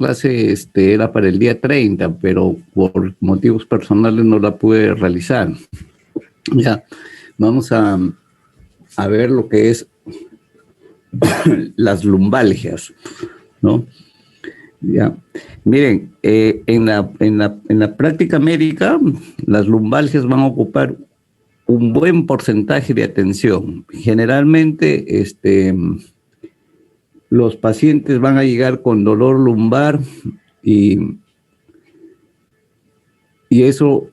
clase era para el día 30, pero por motivos personales no la pude realizar. Ya, vamos a ver lo que es las lumbalgias, ¿no? Ya. Miren, en la práctica médica, las lumbalgias van a ocupar un buen porcentaje de atención. Generalmente, los pacientes van a llegar con dolor lumbar y eso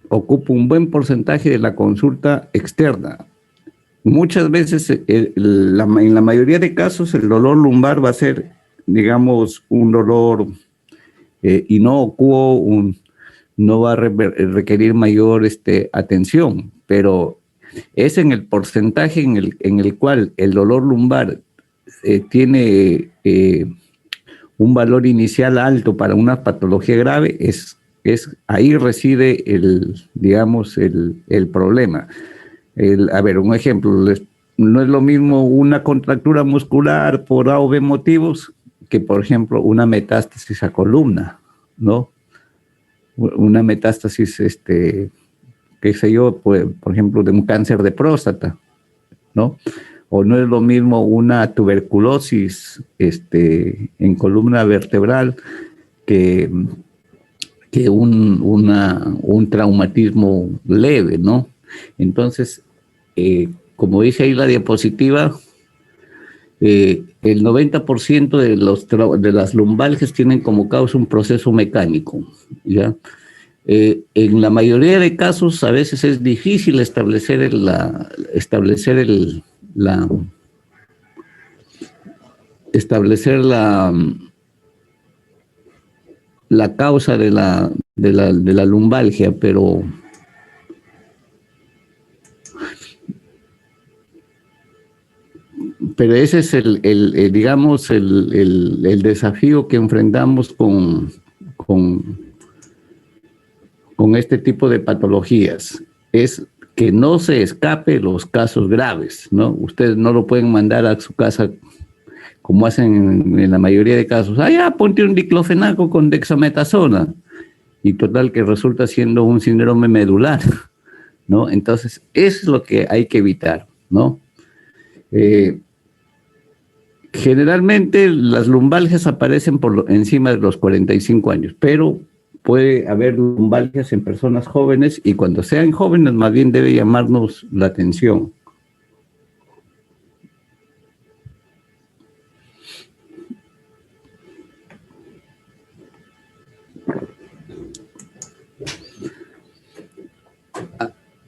ocupa un buen porcentaje de la consulta externa. Muchas veces, en la mayoría de casos, el dolor lumbar va a ser, digamos, un dolor inocuo, no va a requerir mayor atención, pero es en el porcentaje en el cual el dolor lumbar tiene un valor inicial alto para una patología grave, ahí reside digamos, el problema. A ver, un ejemplo, no es lo mismo una contractura muscular por A o B motivos que, por ejemplo, una metástasis a columna, ¿no? Una metástasis, qué sé yo, pues, por ejemplo, de un cáncer de próstata, ¿no? O no es lo mismo una tuberculosis en columna vertebral que un traumatismo leve, ¿no? Entonces, como dice ahí la diapositiva, el 90% de las lumbalgias tienen como causa un proceso mecánico, ¿ya? En la mayoría de casos, a veces es difícil establecer la causa de la lumbalgia, pero ese es digamos, el desafío que enfrentamos con este tipo de patologías, es que no se escape los casos graves, ¿no? Ustedes no lo pueden mandar a su casa como hacen en la mayoría de casos. Ya, ponte un diclofenaco con dexametasona, y total que resulta siendo un síndrome medular, ¿no? Entonces, eso es lo que hay que evitar, ¿no? Generalmente las lumbalgias aparecen encima de los 45 años, pero puede haber lumbalgias en personas jóvenes, y cuando sean jóvenes más bien debe llamarnos la atención.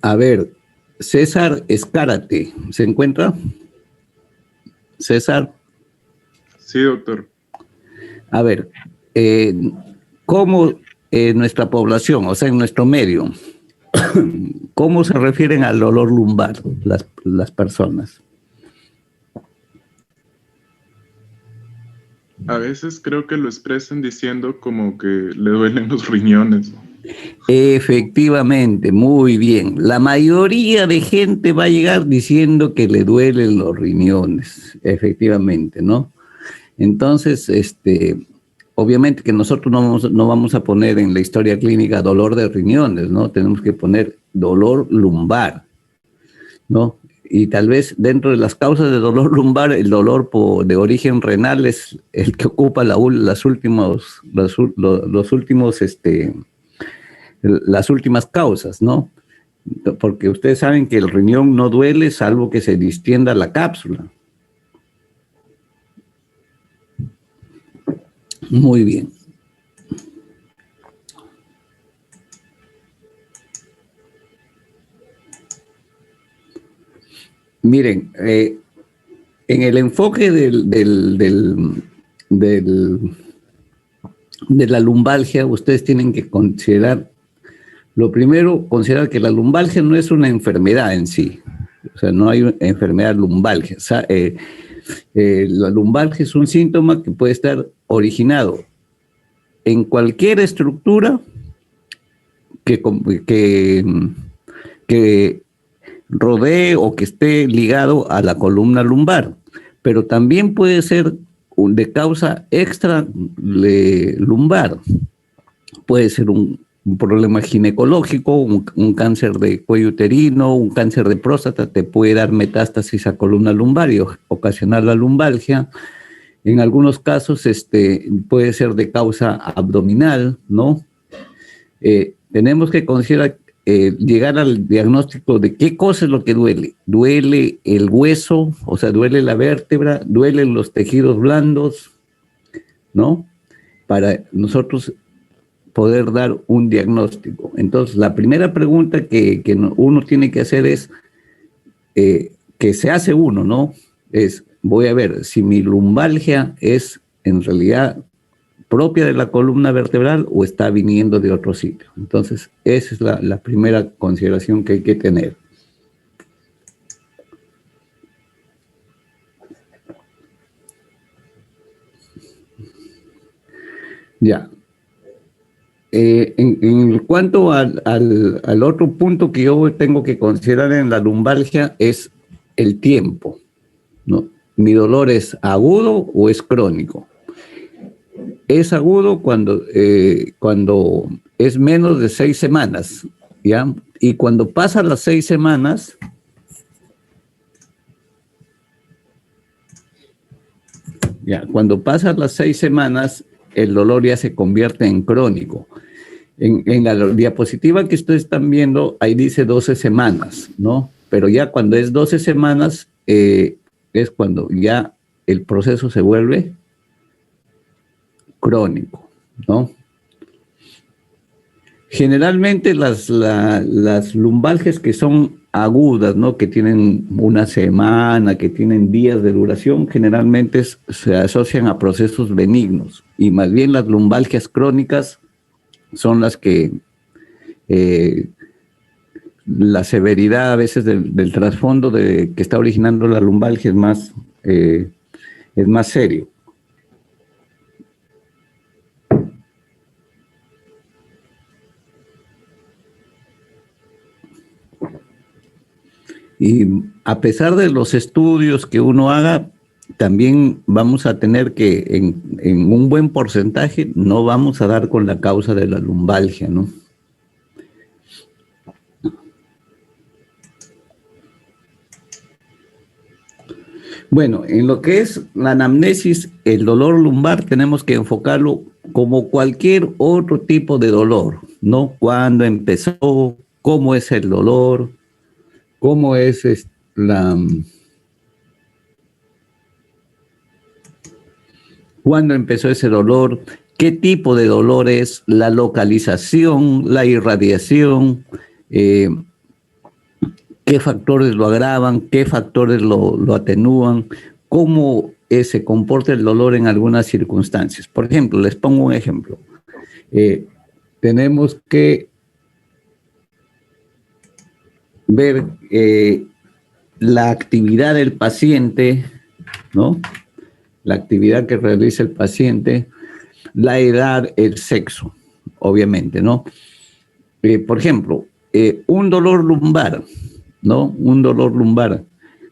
A ver, César Escárate, ¿se encuentra? César. Sí, doctor. A ver, ¿cómo nuestra población, o sea, en nuestro medio, cómo se refieren al dolor lumbar las personas? A veces creo que lo expresan diciendo como que le duelen los riñones. Efectivamente, muy bien. La mayoría de gente va a llegar diciendo que le duelen los riñones, efectivamente, ¿no? Entonces, obviamente que nosotros no vamos a poner en la historia clínica dolor de riñones, ¿no? Tenemos que poner dolor lumbar, ¿no? Y tal vez dentro de las causas de dolor lumbar, el dolor de origen renal es el que ocupa las últimas causas, ¿no? Porque ustedes saben que el riñón no duele salvo que se distienda la cápsula. Muy bien. Miren, en el enfoque de la lumbalgia, ustedes tienen que considerar, lo primero, considerar que la lumbalgia no es una enfermedad en sí. O sea, no hay una enfermedad lumbalgia. O sea, la lumbalgia es un síntoma que puede estar originado en cualquier estructura que rodee o que esté ligado a la columna lumbar, pero también puede ser de causa extra lumbar. Puede ser un problema ginecológico, un cáncer de cuello uterino, un cáncer de próstata, te puede dar metástasis a columna lumbar y ocasionar la lumbalgia. En algunos casos puede ser de causa abdominal, ¿no? Tenemos que considerar llegar al diagnóstico de qué cosa es lo que duele. Duele el hueso, o sea, duele la vértebra, duelen los tejidos blandos, ¿no? Para nosotros poder dar un diagnóstico. Entonces, la primera pregunta que uno tiene que hacer es, que se hace uno, ¿no? Es, voy a ver si mi lumbalgia es en realidad propia de la columna vertebral o está viniendo de otro sitio. Entonces, esa es la primera consideración que hay que tener. Ya. En cuanto al otro punto que yo tengo que considerar en la lumbalgia es el tiempo, ¿no? ¿Mi dolor es agudo o es crónico? Es agudo cuando es menos de 6 semanas, ¿ya? Y cuando pasan las 6 semanas, ya, cuando pasan las 6 semanas, el dolor ya se convierte en crónico. En la diapositiva que ustedes están viendo, ahí dice 12 semanas, ¿no? Pero ya cuando es 12 semanas, es cuando ya el proceso se vuelve crónico, ¿no? Generalmente las lumbalgias que son agudas, ¿no? Que tienen una semana, que tienen días de duración, generalmente se asocian a procesos benignos. Y más bien las lumbalgias crónicas son las que la severidad a veces del trasfondo que está originando la lumbalgia es más serio. Y a pesar de los estudios que uno haga, también vamos a tener que, en un buen porcentaje, no vamos a dar con la causa de la lumbalgia, ¿no? Bueno, en lo que es la anamnesis, el dolor lumbar tenemos que enfocarlo como cualquier otro tipo de dolor, ¿no? ¿Cuándo empezó? ¿Cómo es el dolor? ¿Cómo es cuándo empezó ese dolor? ¿Qué tipo de dolor es? La localización, la irradiación, qué factores lo agravan, qué factores lo atenúan, cómo se comporta el dolor en algunas circunstancias. Por ejemplo, les pongo un ejemplo. Tenemos que ver la actividad del paciente, ¿no? La actividad que realiza el paciente, la edad, el sexo, obviamente, ¿no? Por ejemplo, un dolor lumbar, ¿no? Un dolor lumbar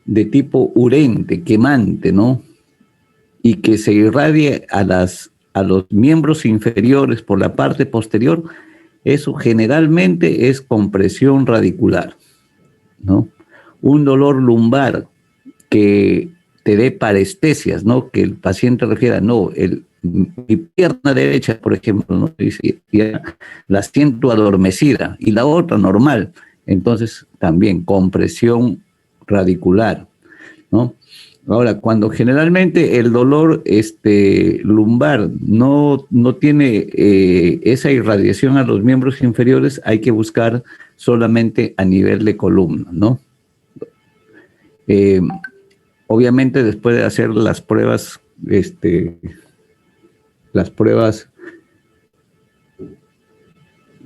de tipo urente, quemante, ¿no? Y que se irradie a los miembros inferiores por la parte posterior, eso generalmente es compresión radicular, ¿no? Un dolor lumbar que te dé parestesias, ¿no? Que el paciente refiera, no, mi pierna derecha, por ejemplo, ¿no? Dice, ya la siento adormecida y la otra normal. Entonces, también compresión radicular, ¿no? Ahora, cuando generalmente el dolor lumbar no tiene esa irradiación a los miembros inferiores, hay que buscar solamente a nivel de columna, ¿no? Obviamente después de hacer las pruebas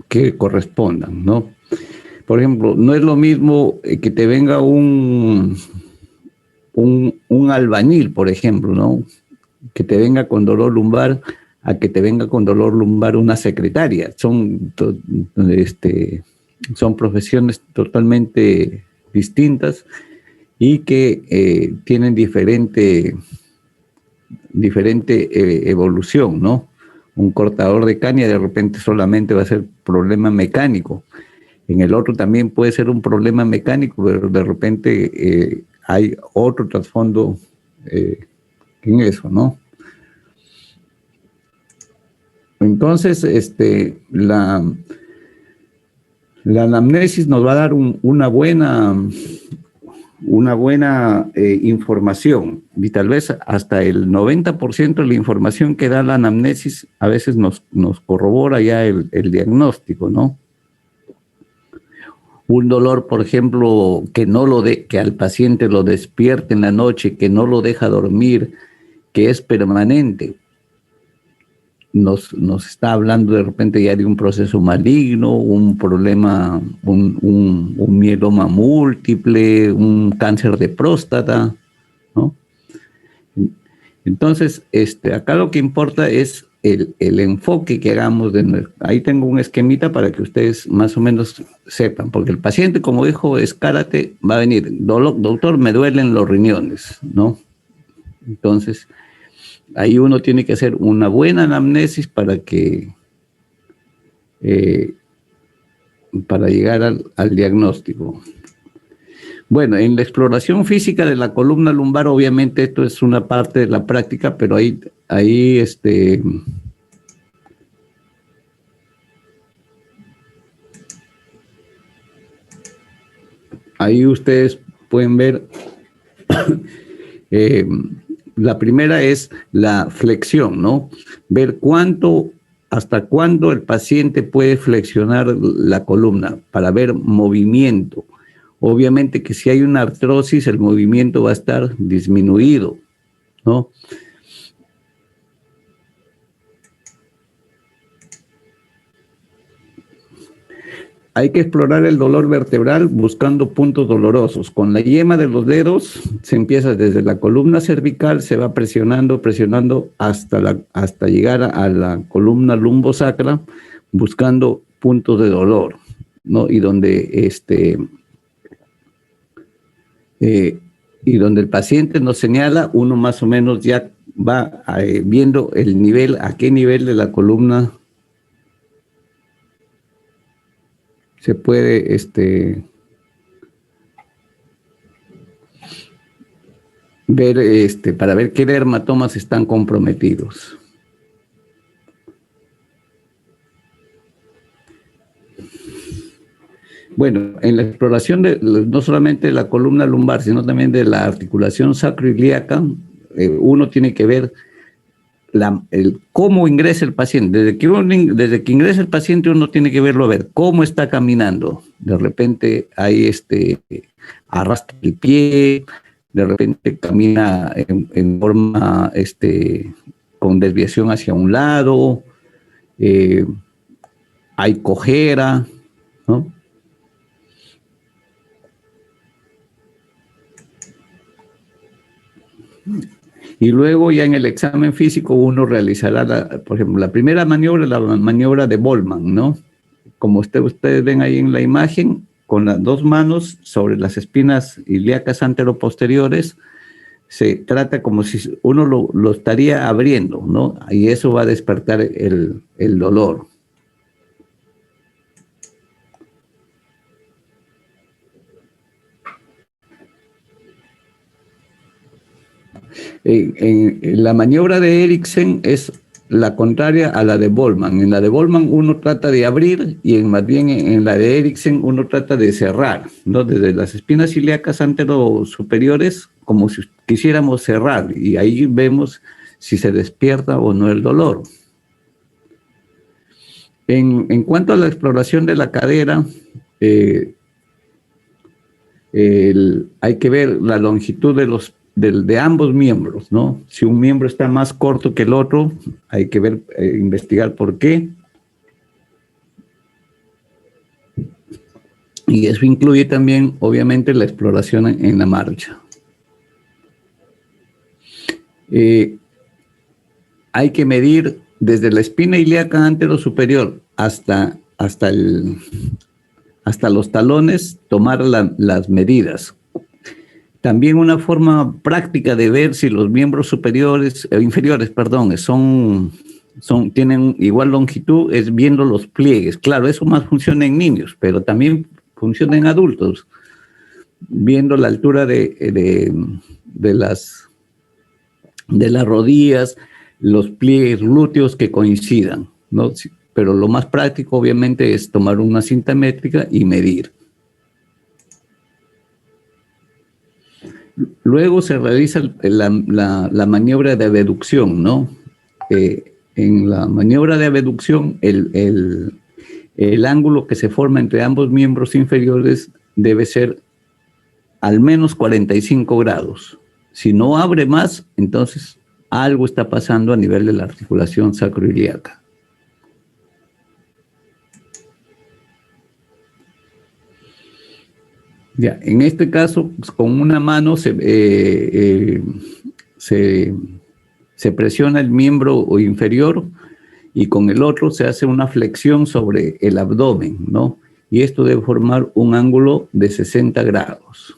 que correspondan, ¿no? Por ejemplo, no es lo mismo que te venga un albañil, por ejemplo, ¿no? Que te venga con dolor lumbar a que te venga con dolor lumbar una secretaria. Son profesiones totalmente distintas y que tienen diferente evolución, ¿no? Un cortador de caña de repente solamente va a ser problema mecánico. En el otro también puede ser un problema mecánico, pero de repente hay otro trasfondo en eso, ¿no? Entonces, la anamnesis nos va a dar una buena información, y tal vez hasta el 90% de la información que da la anamnesis a veces nos corrobora ya el diagnóstico, ¿no? Un dolor, por ejemplo, que al paciente lo despierte en la noche, que no lo deja dormir, que es permanente, nos está hablando de repente ya de un proceso maligno, un problema, un mieloma múltiple, un cáncer de próstata, ¿no? Entonces, acá lo que importa es el enfoque que hagamos. Ahí tengo un esquemita para que ustedes más o menos sepan, porque el paciente, como dijo Escárate, va a venir, doctor, me duelen los riñones, ¿no? Entonces, ahí uno tiene que hacer una buena anamnesis para llegar al diagnóstico. Bueno, en la exploración física de la columna lumbar, obviamente esto es una parte de la práctica, pero ahí ustedes pueden ver, la primera es la flexión, ¿no? Ver hasta cuándo el paciente puede flexionar la columna para ver movimiento. Obviamente que si hay una artrosis, el movimiento va a estar disminuido, ¿no? Hay que explorar el dolor vertebral buscando puntos dolorosos. Con la yema de los dedos se empieza desde la columna cervical, se va presionando hasta llegar a la columna lumbosacra, buscando puntos de dolor, ¿no? Y donde el paciente nos señala, uno más o menos ya va viendo el nivel, a qué nivel de la columna se puede ver, para ver qué dermatomas están comprometidos. Bueno, en la exploración no solamente de la columna lumbar, sino también de la articulación sacroiliaca, uno tiene que ver cómo ingresa el paciente. Desde que ingresa el paciente uno tiene que verlo, a ver cómo está caminando. De repente hay arrastra el pie, de repente camina en forma con desviación hacia un lado, hay cojera, ¿no? Y luego ya en el examen físico uno realizará, por ejemplo, la primera maniobra, la maniobra de Bollmann, ¿no? Como ustedes ven ahí en la imagen, con las dos manos sobre las espinas ilíacas anteroposteriores, se trata como si uno lo estaría abriendo, ¿no? Y eso va a despertar el dolor. En la maniobra de Eriksen es la contraria a la de Bollmann. En la de Bollmann uno trata de abrir y más bien en la de Eriksen uno trata de cerrar, ¿no? Desde las espinas ilíacas anterosuperiores, como si quisiéramos cerrar, y ahí vemos si se despierta o no el dolor. En cuanto a la exploración de la cadera, hay que ver la longitud de ambos miembros, ¿no? Si un miembro está más corto que el otro, hay que ver, investigar por qué. Y eso incluye también, obviamente, la exploración en la marcha. Hay que medir desde la espina ilíaca anterosuperior hasta los talones, tomar las medidas. También una forma práctica de ver si los miembros superiores, inferiores, perdón, tienen igual longitud es viendo los pliegues. Claro, eso más funciona en niños, pero también funciona en adultos, viendo la altura de las rodillas, los pliegues glúteos que coincidan, ¿no? Pero lo más práctico, obviamente, es tomar una cinta métrica y medir. Luego se realiza la maniobra de abducción, ¿no? En la maniobra de abducción, el ángulo que se forma entre ambos miembros inferiores debe ser al menos 45 grados. Si no abre más, entonces algo está pasando a nivel de la articulación sacroiliaca. Ya, en este caso, pues, con una mano se presiona el miembro inferior y con el otro se hace una flexión sobre el abdomen, ¿no? Y esto debe formar un ángulo de 60 grados.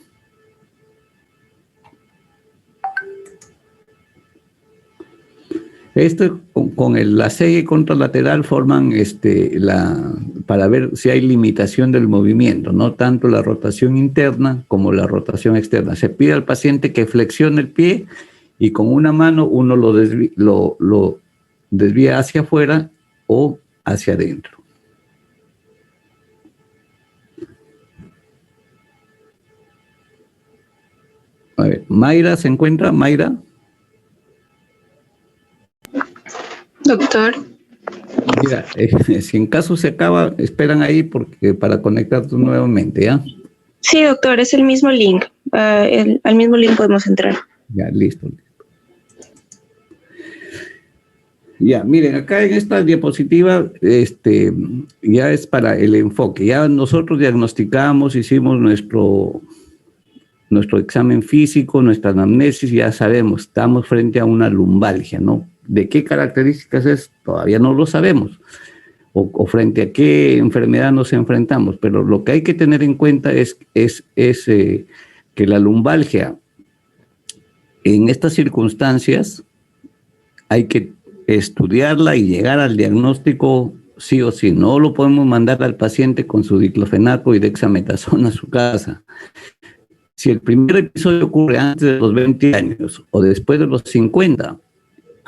Esto con la serie contralateral forman para ver si hay limitación del movimiento, no tanto la rotación interna como la rotación externa. Se pide al paciente que flexione el pie y con una mano uno lo desvía hacia afuera o hacia adentro. A ver, Mayra, ¿se encuentra? Mayra. Doctor. Mira, si en caso se acaba, esperan ahí para conectarnos nuevamente, ¿ya? Sí, doctor, es el mismo link. Al mismo link podemos entrar. Ya, listo. Ya, miren, acá en esta diapositiva ya es para el enfoque. Ya nosotros diagnosticamos, hicimos nuestro examen físico, nuestra anamnesis, ya sabemos, estamos frente a una lumbalgia, ¿no? ¿De qué características es? Todavía no lo sabemos. O frente a qué enfermedad nos enfrentamos. Pero lo que hay que tener en cuenta es que la lumbalgia, en estas circunstancias, hay que estudiarla y llegar al diagnóstico sí o sí. No lo podemos mandar al paciente con su diclofenaco y dexametasona a su casa. Si el primer episodio ocurre antes de los 20 años o después de los 50,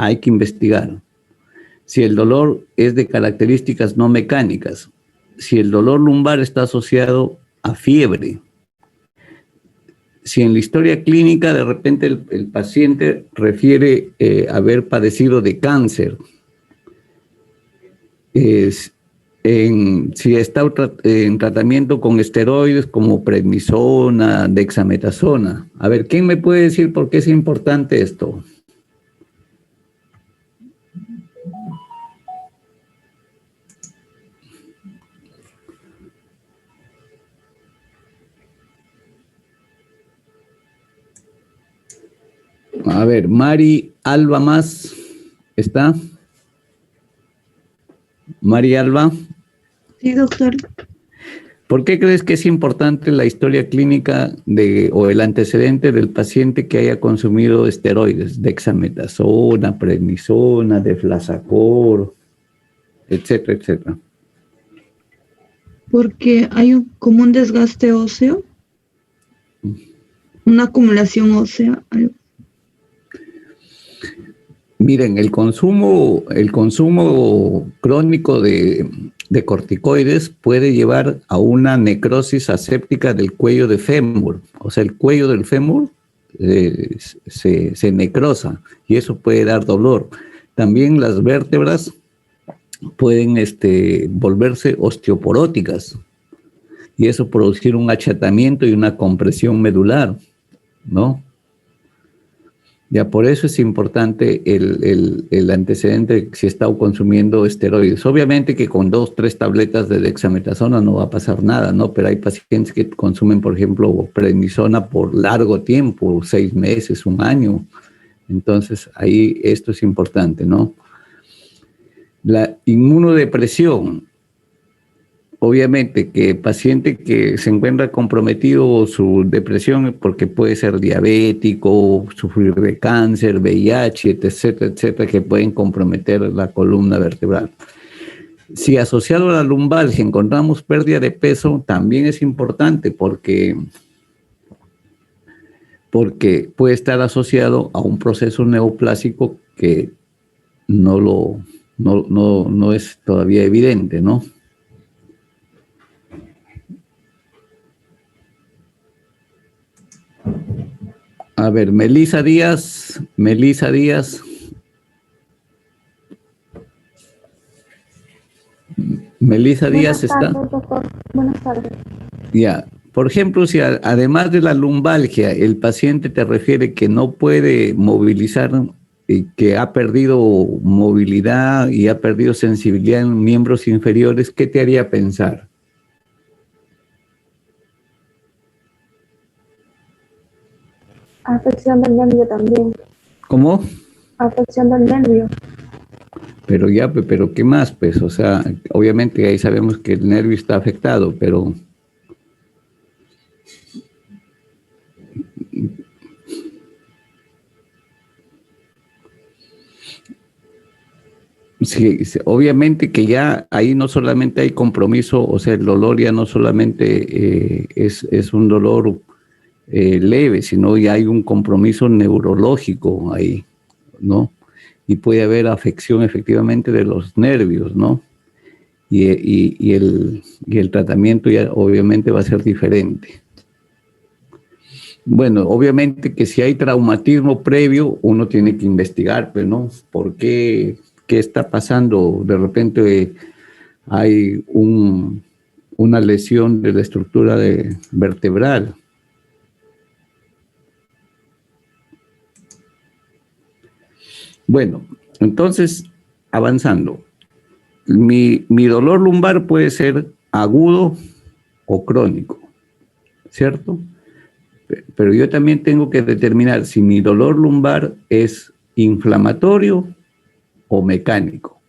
hay que investigar. Si el dolor es de características no mecánicas, si el dolor lumbar está asociado a fiebre, si en la historia clínica de repente el paciente refiere haber padecido de cáncer, si está en tratamiento con esteroides como prednisona, dexametasona. A ver, ¿quién me puede decir por qué es importante esto? A ver, Mari Alba más, ¿está? Mari Alba. Sí, doctor. ¿Por qué crees que es importante la historia clínica o el antecedente del paciente que haya consumido esteroides, dexametasona, prednisona, deflazacor, etcétera, etcétera? Porque hay como un desgaste óseo, una acumulación ósea. Miren, el consumo crónico de corticoides puede llevar a una necrosis aséptica del cuello de fémur. O sea, el cuello del fémur se necrosa y eso puede dar dolor. También las vértebras pueden volverse osteoporóticas y eso producir un achatamiento y una compresión medular, ¿no? Ya por eso es importante el antecedente si está consumiendo esteroides. Obviamente que con 2 o 3 tabletas de dexametasona no va a pasar nada, ¿no? Pero hay pacientes que consumen, por ejemplo, prednisona por largo tiempo, 6 meses, 1 año. Entonces, ahí esto es importante, ¿no? La inmunodepresión. obviamente que paciente que se encuentra comprometido su depresión porque puede ser diabético, sufrir de cáncer, VIH, etcétera, etcétera, que pueden comprometer la columna vertebral. Si asociado a la lumbalgia encontramos pérdida de peso, también es importante porque puede estar asociado a un proceso neoplásico que no es todavía evidente, ¿no? A ver, Melisa Díaz. Buenas Melisa Díaz está. tardes, doctor. Buenas tardes. Ya. Por ejemplo, si además de la lumbalgia, el paciente te refiere que no puede movilizar y que ha perdido movilidad y ha perdido sensibilidad en miembros inferiores, ¿qué te haría pensar? Afección del nervio también. ¿Cómo? Afección del nervio. Pero ¿qué más? Pues, o sea, obviamente ahí sabemos que el nervio está afectado, pero sí, obviamente que ya ahí no solamente hay compromiso, o sea, el dolor ya no solamente es un dolor leve, sino ya hay un compromiso neurológico ahí, ¿no? Y puede haber afección efectivamente de los nervios, ¿no? Y el tratamiento ya obviamente va a ser diferente. Bueno, obviamente que si hay traumatismo previo, uno tiene que investigar, pues, ¿no? ¿Por qué? ¿Qué está pasando? De repente hay una lesión de la estructura vertebral. Bueno, entonces, avanzando. Mi dolor lumbar puede ser agudo o crónico, ¿cierto? Pero yo también tengo que determinar si mi dolor lumbar es inflamatorio o mecánico.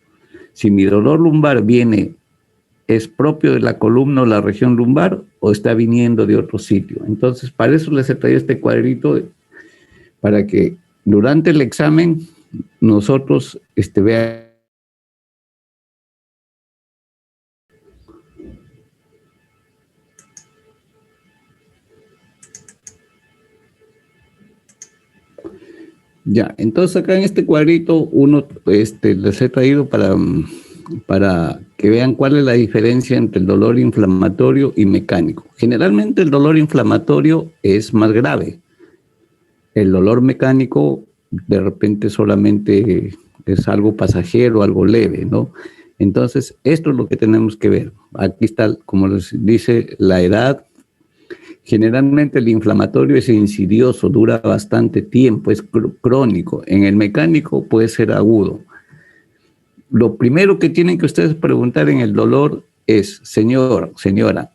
Si mi dolor lumbar es propio de la columna o la región lumbar o está viniendo de otro sitio. Entonces, para eso les he traído este cuadrito para que durante el examen nosotros vean. Ya, entonces acá en este cuadrito les he traído para que vean cuál es la diferencia entre el dolor inflamatorio y mecánico. Generalmente el dolor inflamatorio es más grave. El dolor mecánico de repente solamente es algo pasajero, algo leve, ¿no? Entonces, esto es lo que tenemos que ver. Aquí está, como les dice, la edad. Generalmente el inflamatorio es insidioso, dura bastante tiempo, es crónico. En el mecánico puede ser agudo. Lo primero que tienen que ustedes preguntar en el dolor es, señor, señora,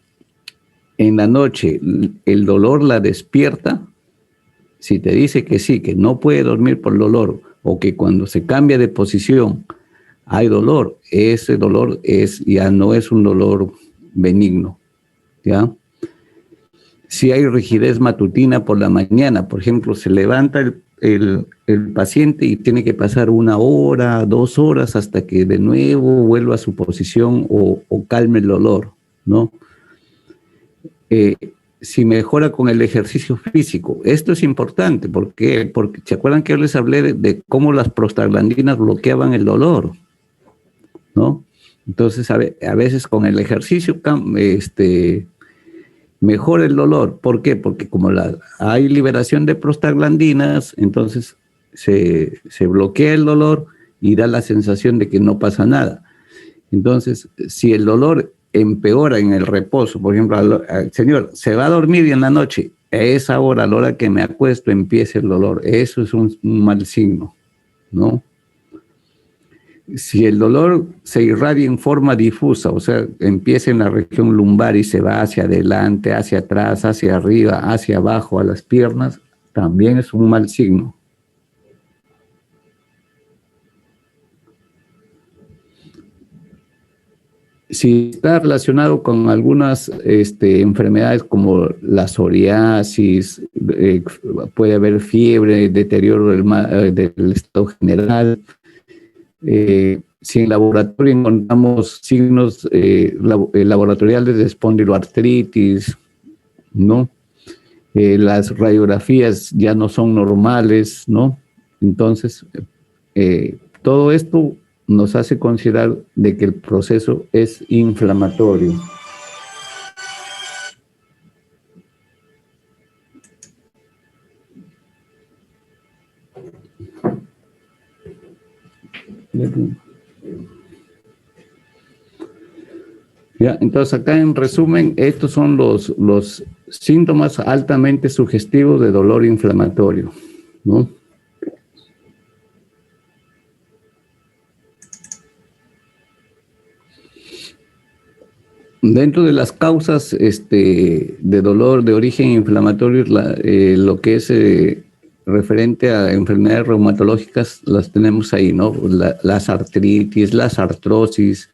en la noche, ¿el dolor la despierta? Si te dice que sí, que no puede dormir por dolor, o que cuando se cambia de posición hay dolor, ese dolor ya no es un dolor benigno, ¿ya? Si hay rigidez matutina por la mañana, por ejemplo, se levanta el paciente y tiene que pasar 1 hora, 2 horas hasta que de nuevo vuelva a su posición o calme el dolor, ¿no? Si mejora con el ejercicio físico. Esto es importante. ¿Por qué? Porque ¿se acuerdan que yo les hablé de cómo las prostaglandinas bloqueaban el dolor? ¿No? Entonces, a veces con el ejercicio mejora el dolor. ¿Por qué? Porque como hay liberación de prostaglandinas, entonces se bloquea el dolor y da la sensación de que no pasa nada. Entonces, si el dolor empeora en el reposo, por ejemplo, señor, se va a dormir y en la noche, a esa hora, a la hora que me acuesto, empieza el dolor. Eso es un mal signo, ¿no? Si el dolor se irradia en forma difusa, o sea, empieza en la región lumbar y se va hacia adelante, hacia atrás, hacia arriba, hacia abajo, a las piernas, también es un mal signo. si está relacionado con algunas enfermedades como la psoriasis, puede haber fiebre, deterioro del estado general. Si en laboratorio encontramos signos laboratoriales de espondiloartritis, ¿no? Las radiografías ya no son normales, ¿no? Entonces, todo esto nos hace considerar de que el proceso es inflamatorio. Ya, entonces acá en resumen, estos son los síntomas altamente sugestivos de dolor inflamatorio, ¿no? Dentro de las causas de dolor de origen inflamatorio, lo que es referente a enfermedades reumatológicas, las tenemos ahí, ¿no? Las artritis, las artrosis,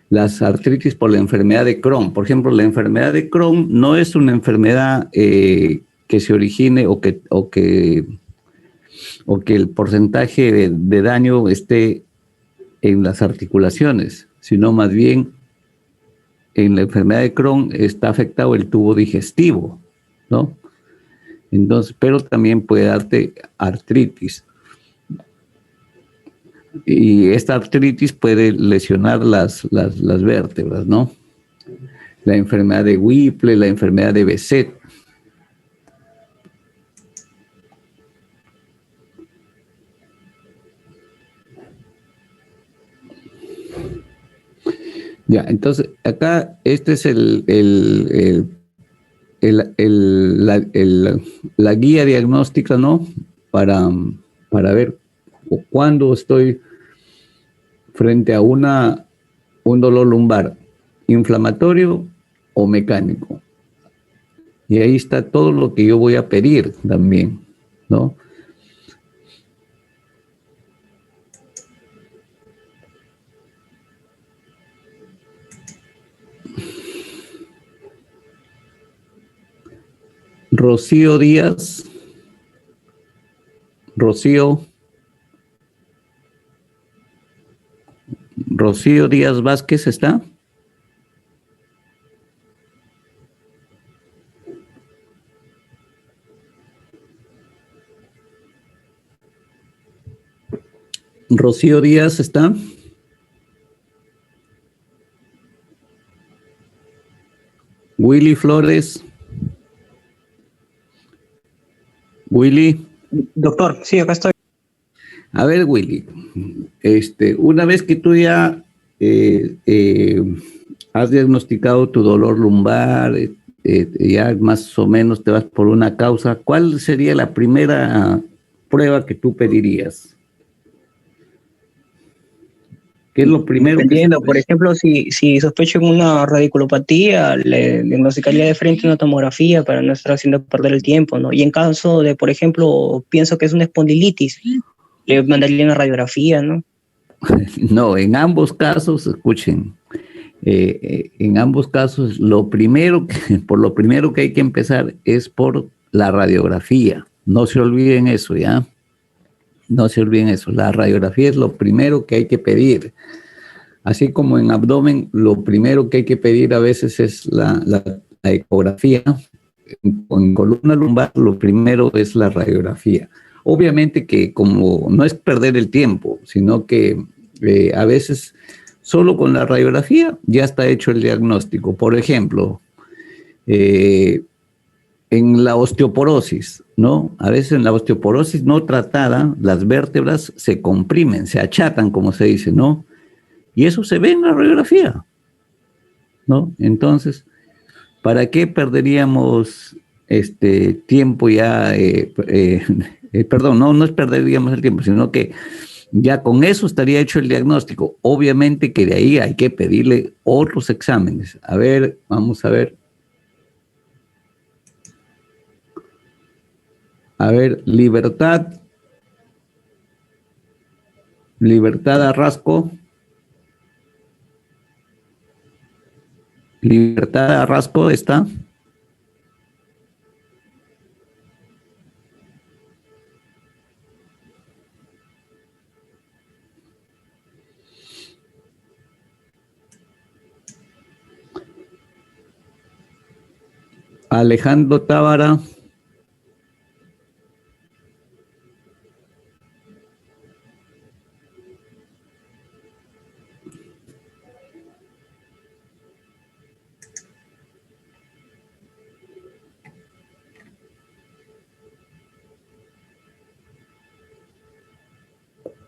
las artritis por la enfermedad de Crohn. Por ejemplo, la enfermedad de Crohn no es una enfermedad que se origine o que el porcentaje de daño esté en las articulaciones, sino más bien en la enfermedad de Crohn está afectado el tubo digestivo, ¿no? Entonces, pero también puede darte artritis. Y esta artritis puede lesionar las vértebras, ¿no? La enfermedad de Whipple, la enfermedad de Behçet. Ya, entonces, acá este es la guía diagnóstica, ¿no? Para ver cuándo estoy frente a un dolor lumbar, inflamatorio o mecánico. Y ahí está todo lo que yo voy a pedir también, ¿no? Rocío Díaz. Rocío Díaz Vázquez, ¿está? Rocío Díaz, ¿está? Willy Flores. Willy. Doctor, sí, acá estoy. A ver, Willy, una vez que tú ya has diagnosticado tu dolor lumbar, ya más o menos te vas por una causa, ¿cuál sería la primera prueba que tú pedirías? ¿Qué es lo primero? Dependiendo, por ejemplo, si sospecho en una radiculopatía, le diagnosticaría de frente una tomografía para no estar haciendo perder el tiempo, ¿no? Y en caso de, por ejemplo, pienso que es una espondilitis, le mandaría una radiografía, ¿no? No, en ambos casos, escuchen, en ambos casos, por lo primero que hay que empezar es por la radiografía. No se olviden eso, ¿ya? No se olviden eso. La radiografía es lo primero que hay que pedir. Así como en abdomen, lo primero que hay que pedir a veces es la ecografía. En columna lumbar, lo primero es la radiografía. Obviamente que como no es perder el tiempo, sino que a veces solo con la radiografía ya está hecho el diagnóstico. Por ejemplo, en la osteoporosis, ¿no? A veces en la osteoporosis no tratada, las vértebras se comprimen, se achatan, como se dice, ¿no? Y eso se ve en la radiografía, ¿no? Entonces, ¿para qué perderíamos tiempo ya? Perdón, no es perderíamos el tiempo, sino que ya con eso estaría hecho el diagnóstico. Obviamente que de ahí hay que pedirle otros exámenes. A ver, vamos a ver. A ver, Libertad Arrasco. Libertad Arrasco está. Alejandro Tábara.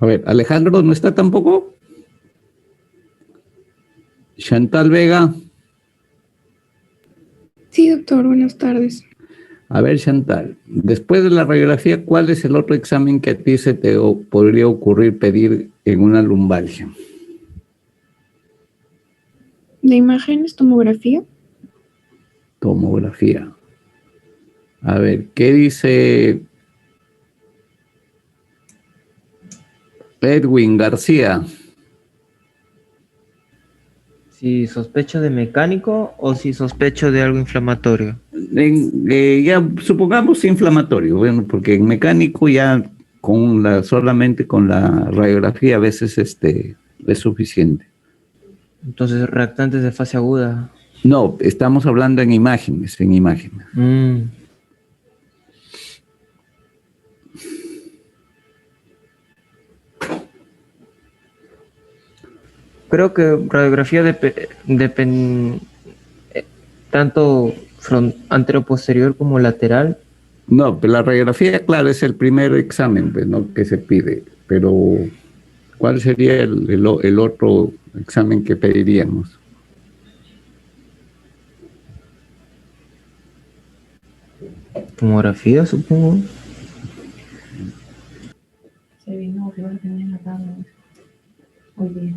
A ver, Alejandro no está tampoco. Chantal Vega. Sí, doctor, buenas tardes. A ver, Chantal, después de la radiografía, ¿cuál es el otro examen que a ti se te podría ocurrir pedir en una lumbalgia? ¿De imágenes, tomografía? Tomografía. A ver, ¿qué dice Edwin García? Si sospecho de mecánico o si sospecho de algo inflamatorio. Ya supongamos inflamatorio, bueno, porque en mecánico ya solamente con la radiografía a veces es suficiente. Entonces, reactantes de fase aguda. No, estamos hablando en imágenes. Creo que radiografía tanto anteroposterior como lateral. No, pero la radiografía, claro, es el primer examen, pues, ¿no?, que se pide. Pero, ¿cuál sería el otro examen que pediríamos? Tomografía, supongo. Se vino, que van a tener en la tabla hoy día.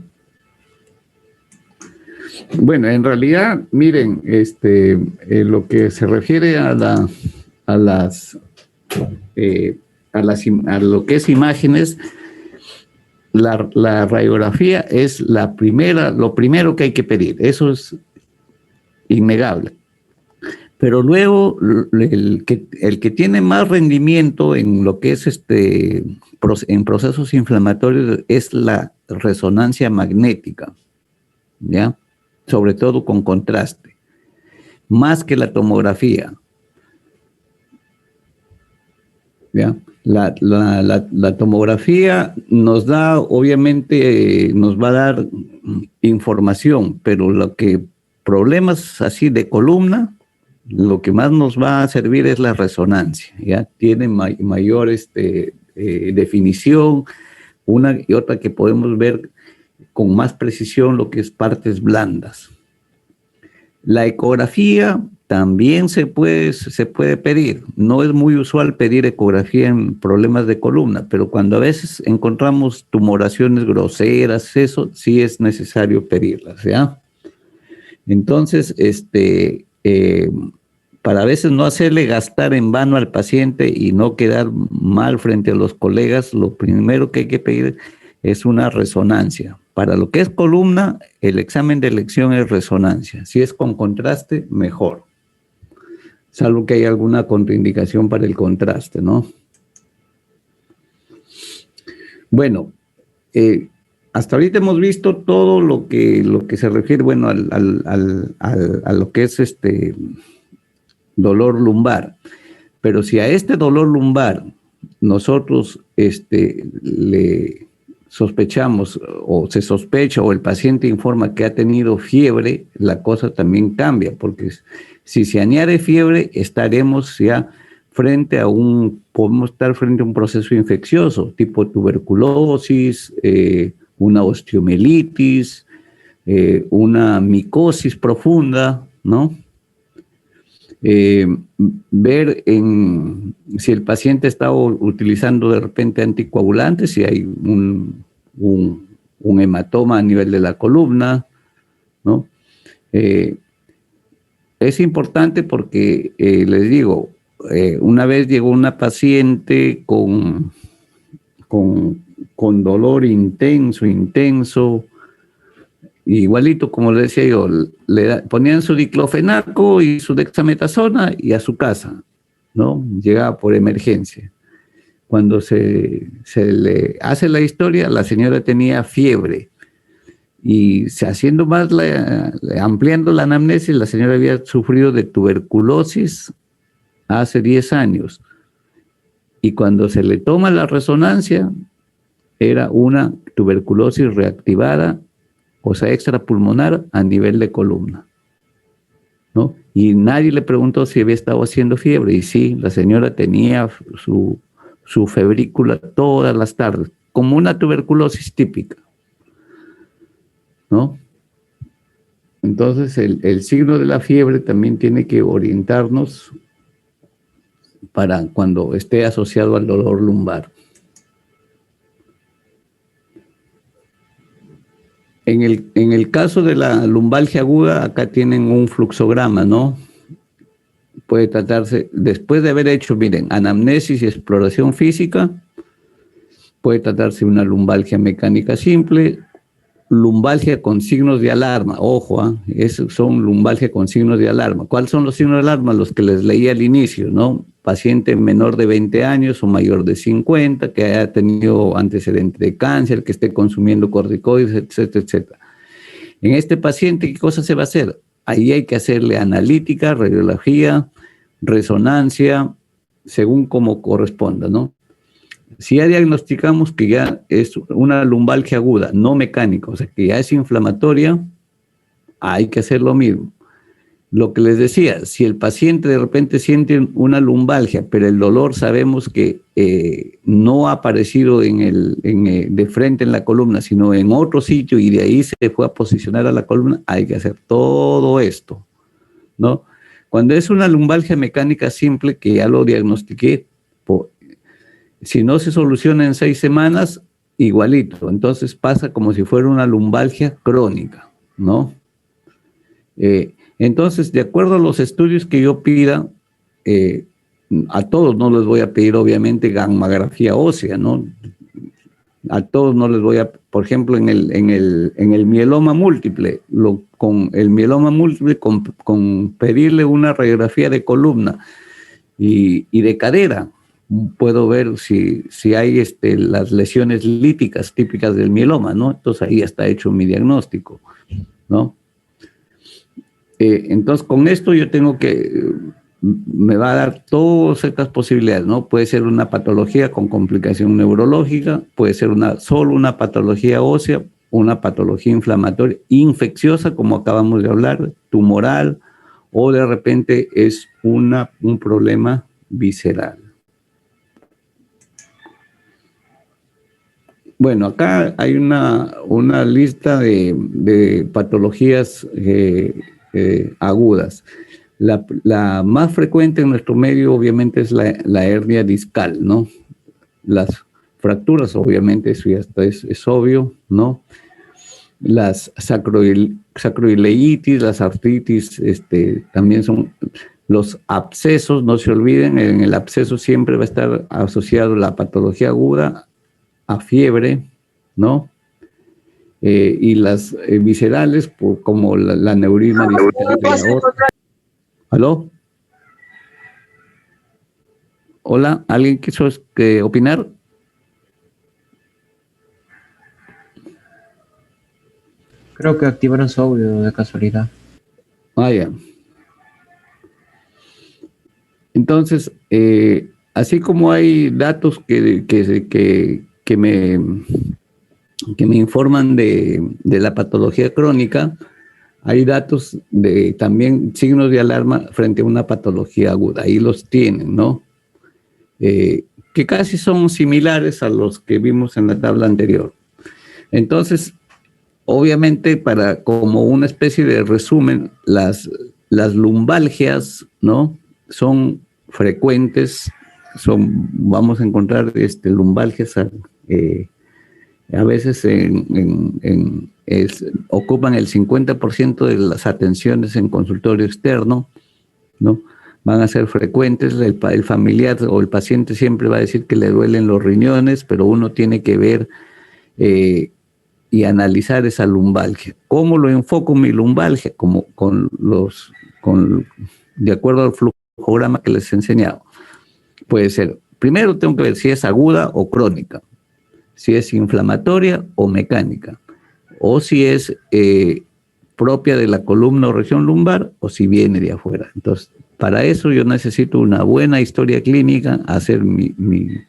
Bueno, en realidad, miren, lo que se refiere a lo que es imágenes, la radiografía es lo primero que hay que pedir, eso es innegable. Pero luego, el que tiene más rendimiento en lo que es en procesos inflamatorios es la resonancia magnética, ¿ya? Sobre todo con contraste, más que la tomografía. ¿Ya? La tomografía nos da, obviamente, nos va a dar información, pero problemas así de columna, lo que más nos va a servir es la resonancia, ¿ya? Tiene mayor definición, una y otra que podemos ver con más precisión lo que es partes blandas. La ecografía también se puede pedir. No es muy usual pedir ecografía en problemas de columna, pero cuando a veces encontramos tumoraciones groseras, eso sí es necesario pedirlas, ¿ya? Entonces, para a veces no hacerle gastar en vano al paciente y no quedar mal frente a los colegas, lo primero que hay que pedir es una resonancia. Para lo que es columna, el examen de elección es resonancia. Si es con contraste, mejor. Salvo que haya alguna contraindicación para el contraste, ¿no? Bueno, hasta ahorita hemos visto todo lo que se refiere, bueno, a lo que es dolor lumbar. Pero si a este dolor lumbar nosotros le sospechamos o se sospecha o el paciente informa que ha tenido fiebre, la cosa también cambia, porque si se añade fiebre, estaremos ya podemos estar frente a un proceso infeccioso, tipo tuberculosis, una osteomielitis, una micosis profunda, ¿no? Ver si el paciente está utilizando de repente anticoagulantes, si hay un hematoma a nivel de la columna, ¿no? Es importante porque, les digo, una vez llegó una paciente con dolor intenso, igualito, como le decía yo, ponían su diclofenaco y su dexametasona y a su casa, ¿no? Llegaba por emergencia. Cuando se le hace la historia, la señora tenía fiebre y haciendo más, ampliando la anamnesis, la señora había sufrido de tuberculosis hace 10 años. Y cuando se le toma la resonancia, era una tuberculosis reactivada, o sea, extrapulmonar a nivel de columna, ¿no? Y nadie le preguntó si había estado haciendo fiebre. Y sí, la señora tenía su febrícula todas las tardes, como una tuberculosis típica, ¿no? Entonces, el signo de la fiebre también tiene que orientarnos para cuando esté asociado al dolor lumbar. En el caso de la lumbalgia aguda, acá tienen un fluxograma, ¿no? Puede tratarse, después de haber hecho, miren, anamnesis y exploración física, puede tratarse de una lumbalgia mecánica simple, lumbalgia con signos de alarma, ojo, son lumbalgia con signos de alarma. ¿Cuáles son los signos de alarma? Los que les leí al inicio, ¿no? Paciente menor de 20 años o mayor de 50, que haya tenido antecedente de cáncer, que esté consumiendo corticoides, etcétera, etcétera. En este paciente, ¿qué cosa se va a hacer? Ahí hay que hacerle analítica, radiología, resonancia, según como corresponda, ¿no? Si ya diagnosticamos que ya es una lumbalgia aguda, no mecánica, o sea, que ya es inflamatoria, hay que hacer lo mismo. Lo que les decía, si el paciente de repente siente una lumbalgia, pero el dolor sabemos que no ha aparecido de frente en la columna, sino en otro sitio y de ahí se fue a posicionar a la columna, hay que hacer todo esto, ¿no? Cuando es una lumbalgia mecánica simple, que ya lo diagnostiqué, si no se soluciona en 6 semanas, igualito. Entonces pasa como si fuera una lumbalgia crónica, ¿no? Entonces, de acuerdo a los estudios que yo pida, a todos no les voy a pedir, obviamente, gammagrafía ósea, ¿no? A todos no les voy a, por ejemplo, en el mieloma múltiple, con el mieloma múltiple, con pedirle una radiografía de columna y de cadera, puedo ver si hay las lesiones líticas típicas del mieloma, ¿no? Entonces ahí está hecho mi diagnóstico, ¿no? Entonces con esto yo tengo me va a dar todas estas posibilidades, ¿no? Puede ser una patología con complicación neurológica, puede ser solo una patología ósea, una patología inflamatoria, infecciosa, como acabamos de hablar, tumoral, o de repente es un problema visceral. Bueno, acá hay una lista de patologías agudas. La más frecuente en nuestro medio, obviamente, es la hernia discal, ¿no? Las fracturas, obviamente, eso ya es obvio, ¿no? Las sacroileitis, las artritis, también son los abscesos, no se olviden, en el absceso siempre va a estar asociado la patología aguda a fiebre, ¿no? Y las viscerales, como la neurisma discal de la aorta. ¿Aló? Hola, ¿alguien quiso opinar? Creo que activaron su audio de casualidad. Ya. Entonces, así como hay datos que me informan de la patología crónica, hay datos de también signos de alarma frente a una patología aguda. Ahí los tienen, ¿no? Que casi son similares a los que vimos en la tabla anterior. Entonces, obviamente, como una especie de resumen, las lumbalgias, ¿no? Son frecuentes, vamos a encontrar lumbalgias a veces ocupan el 50% de las atenciones en consultorio externo, ¿no? Van a ser frecuentes, el familiar o el paciente siempre va a decir que le duelen los riñones, pero uno tiene que ver y analizar esa lumbalgia. ¿Cómo lo enfoco mi lumbalgia? Como de acuerdo al flujograma que les he enseñado. Puede ser, primero tengo que ver si es aguda o crónica, si es inflamatoria o mecánica, o si es propia de la columna o región lumbar, o si viene de afuera. Entonces, para eso yo necesito una buena historia clínica, hacer mi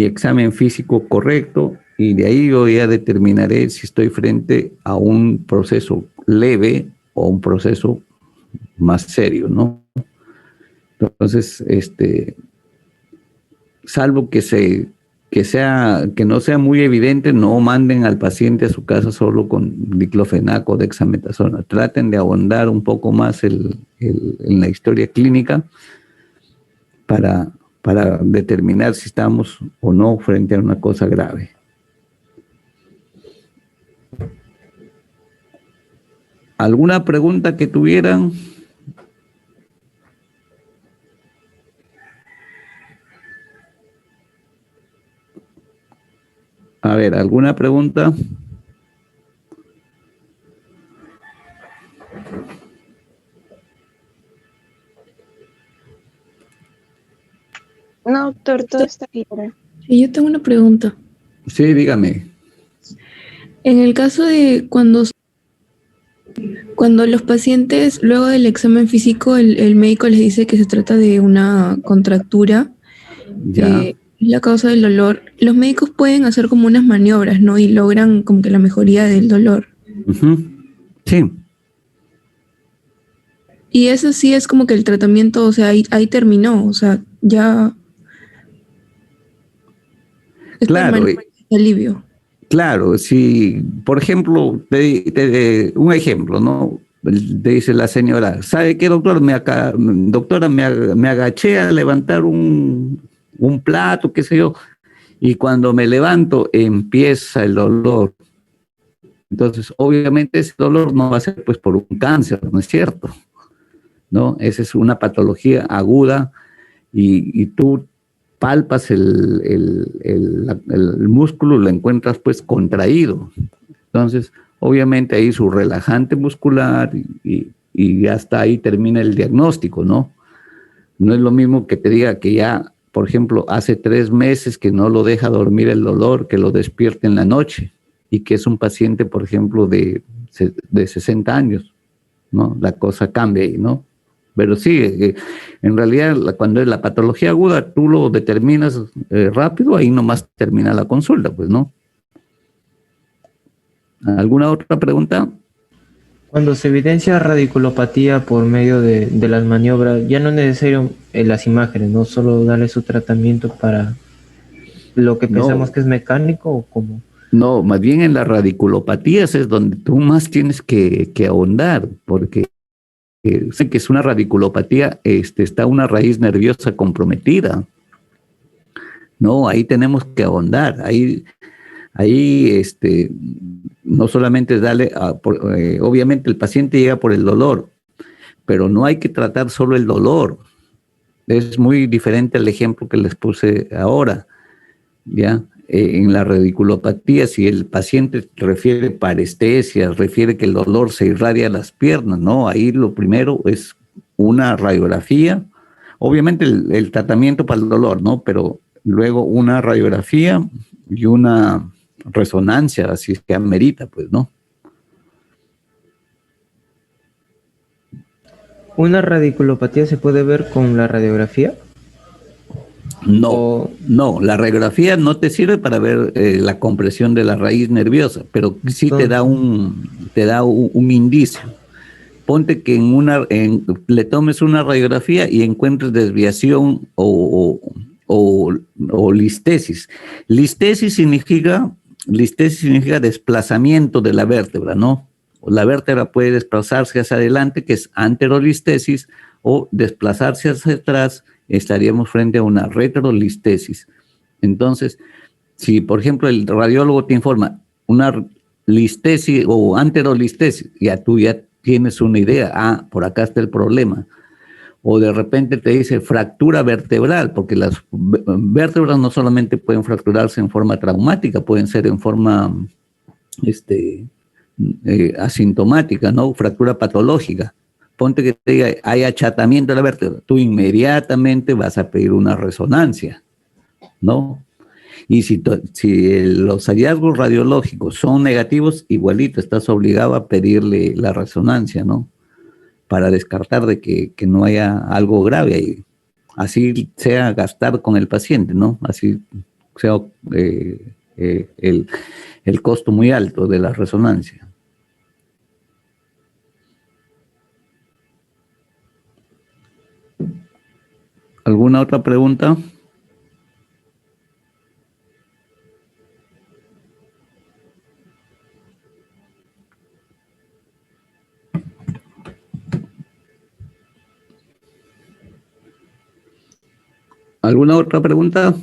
examen físico correcto, y de ahí yo ya determinaré si estoy frente a un proceso leve o un proceso más serio, ¿no? Entonces, salvo que no sea muy evidente, no manden al paciente a su casa solo con diclofenaco o dexametasona. Traten de ahondar un poco más en la historia clínica para determinar si estamos o no frente a una cosa grave. ¿Alguna pregunta que tuvieran? A ver, ¿alguna pregunta? No, doctor, todo está claro. Y yo tengo una pregunta. Sí, dígame. En el caso de cuando los pacientes, luego del examen físico, el médico les dice que se trata de una contractura, Ya. la causa del dolor, los médicos pueden hacer como unas maniobras, ¿no? Y logran como que la mejoría del dolor. Ujú. Sí. Y eso sí es como que el tratamiento, o sea, ahí terminó, o sea, ya... Claro. Alivio. Claro, si, por ejemplo, un ejemplo, ¿no? Te dice la señora, ¿sabe qué, doctor? Doctora, me agaché a levantar un plato, qué sé yo, y cuando me levanto empieza el dolor. Entonces, obviamente ese dolor no va a ser pues por un cáncer, ¿no es cierto? ¿No? Esa es una patología aguda y tú palpas el músculo, lo encuentras pues contraído. Entonces, obviamente ahí su relajante muscular y hasta ahí termina el diagnóstico, ¿no? No es lo mismo que te diga que ya, por ejemplo, hace 3 meses que no lo deja dormir el dolor, que lo despierte en la noche y que es un paciente, por ejemplo, de 60 años, ¿no? La cosa cambia ahí, ¿no? Pero sí, en realidad cuando es la patología aguda, tú lo determinas rápido, ahí nomás termina la consulta, pues, ¿no? ¿Alguna otra pregunta? Cuando se evidencia radiculopatía por medio de las maniobras, ya no es necesario las imágenes, no solo darle su tratamiento para lo que pensamos que es mecánico o como... No, más bien en las radiculopatías es donde tú más tienes que ahondar, porque sé que es una radiculopatía, está una raíz nerviosa comprometida. No, ahí tenemos que ahondar, ahí no solamente es darle, obviamente el paciente llega por el dolor, pero no hay que tratar solo el dolor. Es muy diferente al ejemplo que les puse ahora, ¿ya? En la radiculopatía, si el paciente refiere parestesia, refiere que el dolor se irradia a las piernas, ¿no? Ahí lo primero es una radiografía, obviamente el tratamiento para el dolor, ¿no? Pero luego una radiografía y una resonancia, así es que amerita, pues, ¿no? ¿Una radiculopatía se puede ver con la radiografía? No, la radiografía no te sirve para ver la compresión de la raíz nerviosa, pero sí te da un indicio. Ponte que le tomes una radiografía y encuentres desviación o listesis. Listesis significa desplazamiento de la vértebra, ¿no? La vértebra puede desplazarse hacia adelante, que es anterolistesis, o desplazarse hacia atrás, estaríamos frente a una retrolistesis. Entonces, si por ejemplo el radiólogo te informa una listesis o anterolistesis, tú ya tienes una idea, por acá está el problema. O de repente te dice fractura vertebral, porque las vértebras no solamente pueden fracturarse en forma traumática, pueden ser en forma asintomática, ¿no? Fractura patológica. Ponte que te diga, hay achatamiento de la vértebra, tú inmediatamente vas a pedir una resonancia, ¿no? Y si los hallazgos radiológicos son negativos, igualito estás obligado a pedirle la resonancia, ¿no? Para descartar de que no haya algo grave ahí. Así sea gastar con el paciente, ¿no? Así sea el costo muy alto de la resonancia. ¿Alguna otra pregunta? ¿Alguna otra pregunta?